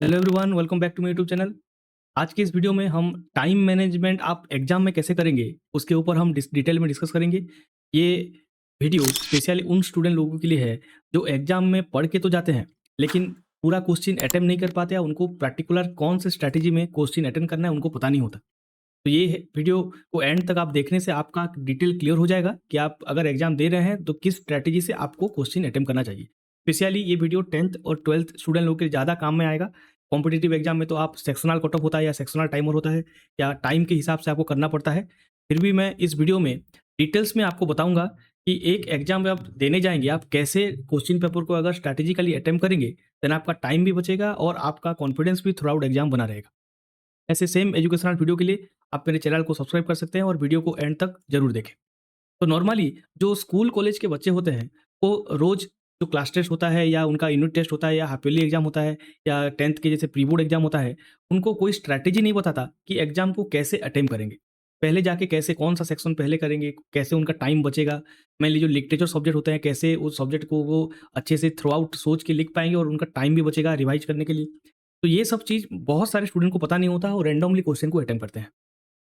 Hello everyone, welcome back to my YouTube channel. आज के इस वीडियो में हम टाइम मैनेजमेंट आप एग्जाम में कैसे करेंगे उसके ऊपर हम डिटेल में डिस्कस करेंगे। ये वीडियो स्पेशली उन स्टूडेंट लोगों के लिए है जो एग्जाम में पढ़ के तो जाते हैं लेकिन पूरा क्वेश्चन अटेम्प्ट नहीं कर पाते या उनको पर्टिकुलर कौन से स्ट्रैटेजी में क्वेश्चन अटेम्प्ट करना है उनको पता नहीं होता। तो ये वीडियो को एंड तक आप देखने से आपका डिटेल क्लियर हो जाएगा कि आप अगर एग्जाम दे रहे हैं तो किस स्ट्रैटेजी से आपको क्वेश्चन अटेम्प्ट करना चाहिए। स्पेशली ये वीडियो 10th और 12th स्टूडेंट लोगों के लिए ज़्यादा काम में आएगा। कॉम्पिटिटिव एग्जाम में तो आप सेक्शनल कट ऑफ होता है या सेक्शनल टाइमर होता है या टाइम के हिसाब से आपको करना पड़ता है। फिर भी मैं इस वीडियो में डिटेल्स में आपको बताऊंगा कि एक एग्जाम में आप देने जाएंगे आप कैसे क्वेश्चन पेपर को अगर स्ट्रैटेजिकली अटेम्प्ट करेंगे देन आपका टाइम भी बचेगा और आपका कॉन्फिडेंस भी थ्रू आउट एग्जाम बना रहेगा। ऐसे सेम एजुकेशनल वीडियो के लिए आप मेरे चैनल को सब्सक्राइब कर सकते हैं और वीडियो को एंड तक जरूर देखें। तो नॉर्मली जो स्कूल कॉलेज के बच्चे होते हैं वो रोज जो क्लास टेस्ट होता है या उनका यूनिट टेस्ट होता है या हाफ ईयरली एग्जाम होता है या 10th के जैसे प्री बोर्ड एग्जाम होता है, उनको कोई स्ट्रैटेजी नहीं बताता कि एग्जाम को कैसे अटेम्प्ट करेंगे। पहले जाके कैसे कौन सा सेक्शन पहले करेंगे, कैसे उनका टाइम बचेगा। मान लीजिए जो लिटरेचर सब्जेक्ट होते हैं कैसे उस सब्जेक्ट को वो अच्छे से थ्रू आउट सोच के लिख पाएंगे और उनका टाइम भी बचेगा रिवाइज करने के लिए। तो ये सब चीज़ बहुत सारे स्टूडेंट को पता नहीं होता और रैंडमली क्वेश्चन को अटेम्प्ट करते हैं।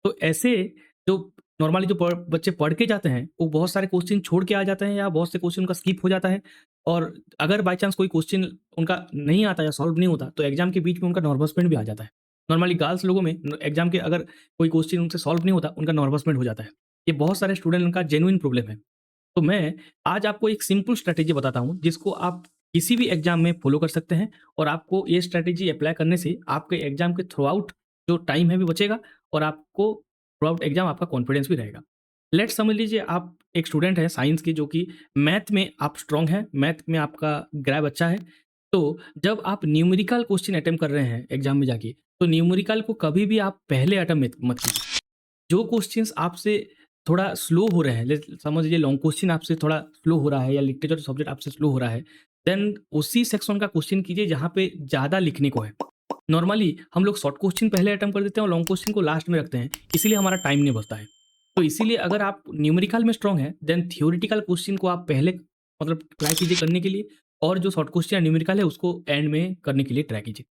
तो ऐसे जो नॉर्मली जो बच्चे पढ़ के जाते हैं वो बहुत सारे क्वेश्चन छोड़ के आ जाते हैं या बहुत से क्वेश्चन उनका स्किप हो जाता है। और अगर बाय चांस कोई क्वेश्चन उनका नहीं आता या सॉल्व नहीं होता तो एग्जाम के बीच में उनका नर्वसमेंट भी आ जाता है। नॉर्मली गर्ल्स लोगों में एग्जाम के अगर कोई क्वेश्चन उनसे सॉल्व नहीं होता उनका नर्वसमेंट हो जाता है। ये बहुत सारे स्टूडेंट उनका जेन्युइन प्रॉब्लम है। तो मैं आज आपको एक सिंपल स्ट्रैटेजी बताता हूँ जिसको आप किसी भी एग्जाम में फॉलो कर सकते हैं और आपको ये स्ट्रैटेजी अप्लाई करने से आपके एग्जाम के थ्रू आउट जो टाइम है भी बचेगा और आपको थ्रू आउट एग्जाम आपका कॉन्फिडेंस भी रहेगा। लेट्स समझ लीजिए आप एक स्टूडेंट है साइंस की जो कि मैथ में आप स्ट्रांग हैं, मैथ में आपका ग्रैब अच्छा है। तो जब आप न्यूमेरिकल क्वेश्चन अटेम्प्ट कर रहे हैं एग्जाम में जाके तो न्यूमेरिकल को कभी भी आप पहले अटेम्प्ट मत कीजिए। जो क्वेश्चंस आपसे थोड़ा स्लो हो रहे हैं, समझ लीजिए लॉन्ग क्वेश्चन आपसे थोड़ा स्लो हो रहा है या लिटरेचर सब्जेक्ट आपसे स्लो हो रहा है, देन उसी सेक्शन का क्वेश्चन कीजिए जहाँ पे ज़्यादा लिखने को है। नॉर्मली हम लोग शॉर्ट क्वेश्चन पहले अटेम्प्ट कर देते हैं और लॉन्ग क्वेश्चन को लास्ट में रखते हैं, इसीलिए हमारा टाइम नहीं बचता है। तो इसीलिए अगर आप न्यूमेरिकल में स्ट्रांग हैं देन थ्योरेटिकल क्वेश्चन को आप पहले मतलब ट्राई कीजिए करने के लिए और जो शॉर्ट क्वेश्चन या न्यूमेरिकल है उसको एंड में करने के लिए ट्राई कीजिए।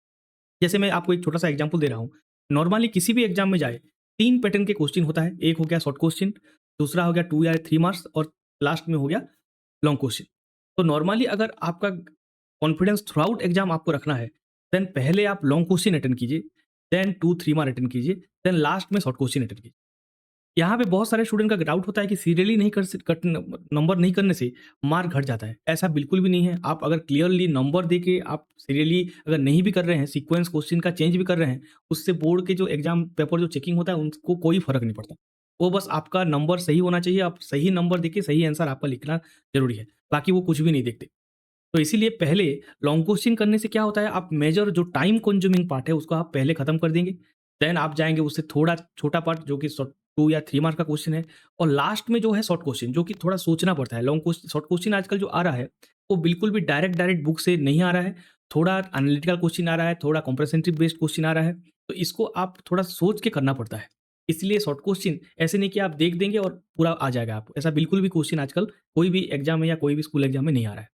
जैसे मैं आपको एक छोटा सा एग्जांपल दे रहा हूँ। नॉर्मली किसी भी एग्जाम में जाए 3 पैटर्न के क्वेश्चन होता है। एक हो गया शॉर्ट क्वेश्चन, दूसरा हो गया 2 या 3 मार्क्स और लास्ट में हो गया लॉन्ग क्वेश्चन। तो नॉर्मली अगर आपका कॉन्फिडेंस थ्रू आउट एग्जाम आपको रखना है, देन पहले आप लॉन्ग क्वेश्चन अटेंड कीजिए, देन 2-3 मार्क अटेंड कीजिए, देन लास्ट में शॉर्ट क्वेश्चन अटेंड कीजिए। यहाँ पे बहुत सारे स्टूडेंट का डाउट होता है कि सीरियली नहीं कर स कट न नंबर नहीं करने से मार्क घट जाता है। ऐसा बिल्कुल भी नहीं है। आप अगर क्लियरली नंबर देके आप सीरियली अगर नहीं भी कर रहे हैं, सीक्वेंस क्वेश्चन का चेंज भी कर रहे हैं, उससे बोर्ड के जो एग्ज़ाम पेपर जो चेकिंग होता है उनको कोई फ़र्क नहीं पड़ता। वो बस आपका नंबर सही होना चाहिए, आप सही नंबर देके सही आंसर आपका लिखना ज़रूरी है। बाकी वो कुछ भी नहीं देखते। तो इसीलिए पहले लॉन्ग क्वेश्चन करने से क्या होता है, आप मेजर जो टाइम कंज्यूमिंग पार्ट है उसको आप पहले खत्म कर देंगे। देन आप जाएँगे उससे थोड़ा छोटा पार्ट जो कि 2 या 3 मार्क का क्वेश्चन है और लास्ट में जो है शॉर्ट क्वेश्चन जो कि थोड़ा सोचना पड़ता है। लॉन्ग क्वेश्चन शॉर्ट क्वेश्चन आजकल जो आ रहा है, वो बिल्कुल भी डायरेक्ट बुक से नहीं आ रहा है। थोड़ा एनालिटिकल क्वेश्चन आ रहा है, थोड़ा कॉम्प्रिहेंसिव बेस्ड क्वेश्चन आ रहा है। तो इसको आप थोड़ा सोच के करना पड़ता है। इसलिए शॉर्ट क्वेश्चन ऐसे नहीं कि आप देख देंगे और पूरा आ जाएगा आपको। ऐसा बिल्कुल भी क्वेश्चन आजकल कोई भी एग्जाम में या कोई भी स्कूल एग्जाम में नहीं आ रहा है।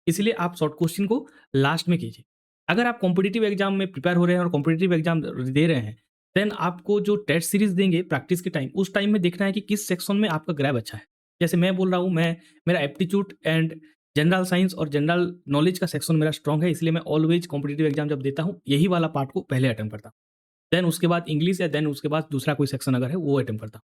इसलिए आप शॉर्ट क्वेश्चन को लास्ट में कीजिए। अगर आप कॉम्पिटिटिव एग्जाम में प्रिपेयर हो रहे हैं और कॉम्पिटिटिव एग्जाम दे रहे हैं, देन आपको जो टेस्ट सीरीज़ देंगे प्रैक्टिस के टाइम, उस टाइम में देखना है कि किस सेक्शन में आपका ग्रैब अच्छा है। जैसे मैं बोल रहा हूँ, मैं मेरा एप्टीट्यूड एंड जनरल साइंस और जनरल नॉलेज का सेक्शन मेरा स्ट्रॉन्ग है, इसलिए मैं ऑलवेज कॉम्पिटिटिव एग्जाम जब देता हूँ, यही वाला पार्ट को पहले अटेम्प्ट करता हूँ। देन उसके बाद इंग्लिश या देन उसके बाद दूसरा कोई सेक्शन अगर है, वो अटेम्प्ट करता हूँ।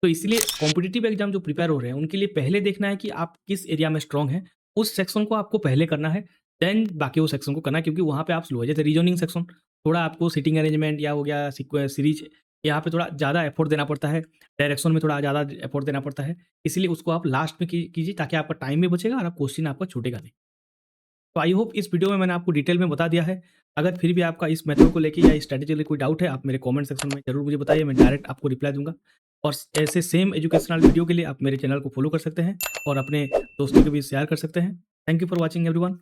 तो इसलिए कॉम्पिटिटिव एग्जाम जो प्रिपेयर हो रहे हैं, उनके लिए पहले देखना है कि आप किस एरिया में स्ट्रॉन्ग हैं, उस सेक्शन को आपको पहले करना है, देन बाकी वो सेक्शन को करना है क्योंकि वहाँ पे आप स्लो है। जैसे रीजनिंग सेक्शन, थोड़ा आपको सीटिंग अरेंजमेंट या हो गया सीरीज, यहाँ पे थोड़ा ज़्यादा एफर्ट देना पड़ता है, डायरेक्शन में थोड़ा ज़्यादा एफर्ट देना पड़ता है, इसलिए उसको आप लास्ट में कीजिए ताकि आपका टाइम भी बचेगा और आप क्वेश्चन आपका छूटेगा नहीं। तो आई होप इस वीडियो में मैंने आपको डिटेल में बता दिया है। अगर फिर भी आपका इस मेथड को लेके या इस स्ट्रैटेजी को लेके कोई डाउट है, आप मेरे कमेंट सेक्शन में ज़रूर मुझे बताइए, मैं डायरेक्ट आपको रिप्लाई दूँगा। और ऐसे सेम एजुकेशनल वीडियो के लिए आप मेरे चैनल को फॉलो कर सकते हैं और अपने दोस्तों के बीच शेयर कर सकते हैं। Thank you for watching everyone.